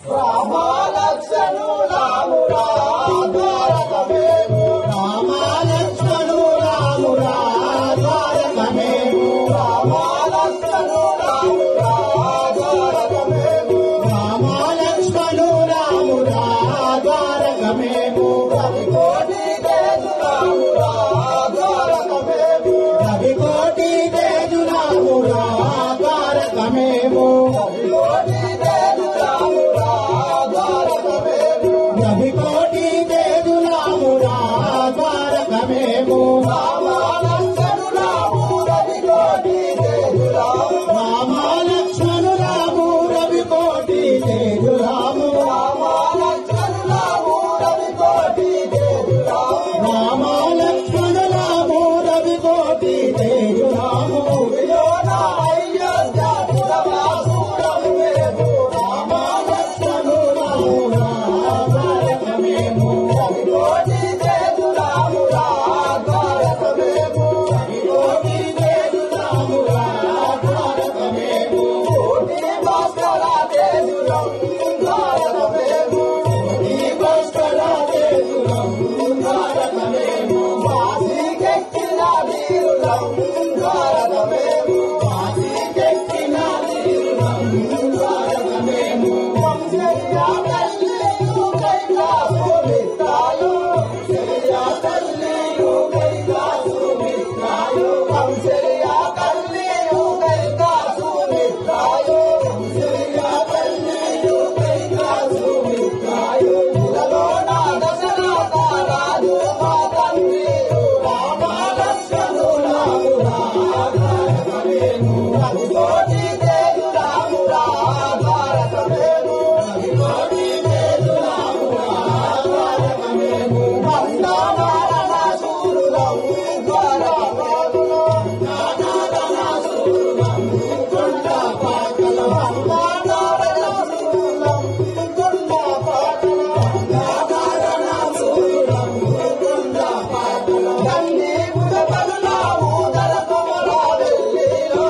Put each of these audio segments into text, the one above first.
రామాలక్ష్మణు రామురా ద్వారకమేము రామాలక్ష్మణు రామురా ద్వారకమేము రామాలక్ష్మణు రామురా ద్వారకమేము రామాలక్ష్మణు రామురా ద్వారకమేము రవికోటి తేజు రామురా ద్వారకమేము రవికోటి తేజు రామురా ద్వారకమేము రవికోటి తేజు రామురా ద్వారకమేము రవికోటి తేజు రామురా ద్వారకమేము రామాలక్ష్మణు రాము రవికోటి తేజు రాము రామాలక్ష్మణు రాము రవికోటి తేజు రాము రామాలక్ష్మణు రాము రవికోటి తేజు రాము రామాలక్ష్మణు రాము రవికోటి తేజు రాము అయోధ్యాపురవాసురము రామాలక్ష్మణు రామురా ద్వారకమేము రవికోటి తేజు రామురా ద్వారకమేము రవికోటి తేజు రామురా ద్వారకమేము కోటి భాస్కర తేజురం ద్వారకమేము కోటి భాస్కర తేజురం ద్వారకమేము వాసికెక్కిన వీరులం ద్వారకమేము వాసికెక్కిన వీరులం ద్వారకమేము వంశయ్య తల్లియు కైలాసు మిత్రాలు వంశయ్య తల్లియు కైలాసు మిత్రాలు వంశయ్య తల్లియు కైలాసు మిత్రాలు వంశయ్య తల్లియు కైలాసు మిత్రాలు ఇలలోన దశరథ రాజు మా తండ్రియు రామాలక్ష్మణు రామురా ద్వారకమేము రవికోటి తేజు రామురా ద్వారకమేము రవికోటి తేజు రామురా ద్వారకమేము వందనారణ సూరులం ద్వారకమేము వందనారణ సూరులం కొండ పాకల వందనారణ సూరులం కొండ పాకల వందనారణ సూరులం కొండ పాకల నంది భుజబలులాము దరకుమరా వెల్లిలో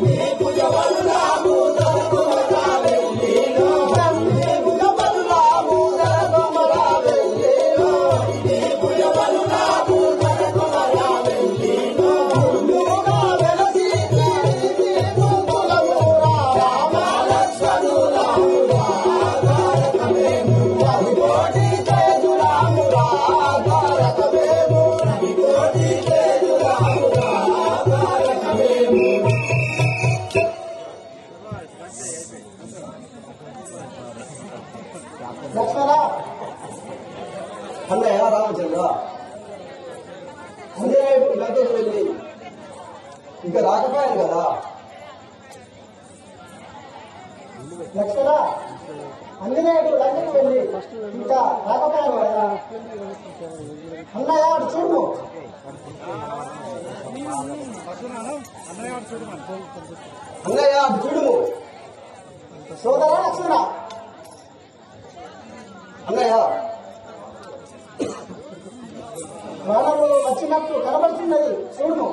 నీ భుజబలులాము దరకుమరా వెల్లిలో నంది భుజబలులాము దరకుమరా వెల్లిలో నీ భుజబలులాము దరకుమరా వెల్లిలో ముందుగా వెలసి తిరిగి ముందులమురా రామాలక్ష్మణు రామురా ద్వారకమేము రవికోటి తేజు రామురా ద్వారకమేము రవికోటి తేజు రామురా ద్వారకమేము లక్ష్మణ అన్నయ్య రామచంద్ర అంజనేయుడు లంకకు వెళ్ళి ఇంకా రాకపోయాను కదా లక్ష్మణ అంజనేయుడు లంకకు వెళ్ళి ఇంకా రాకపోయాను కదా అన్నయ్య అటు చూడు అన్నయ్య అటు చూడు సోదరా లక్ష్మణ అన్నయ్య ప్రాణములు వచ్చినట్టు కనబడుతున్నది చూడు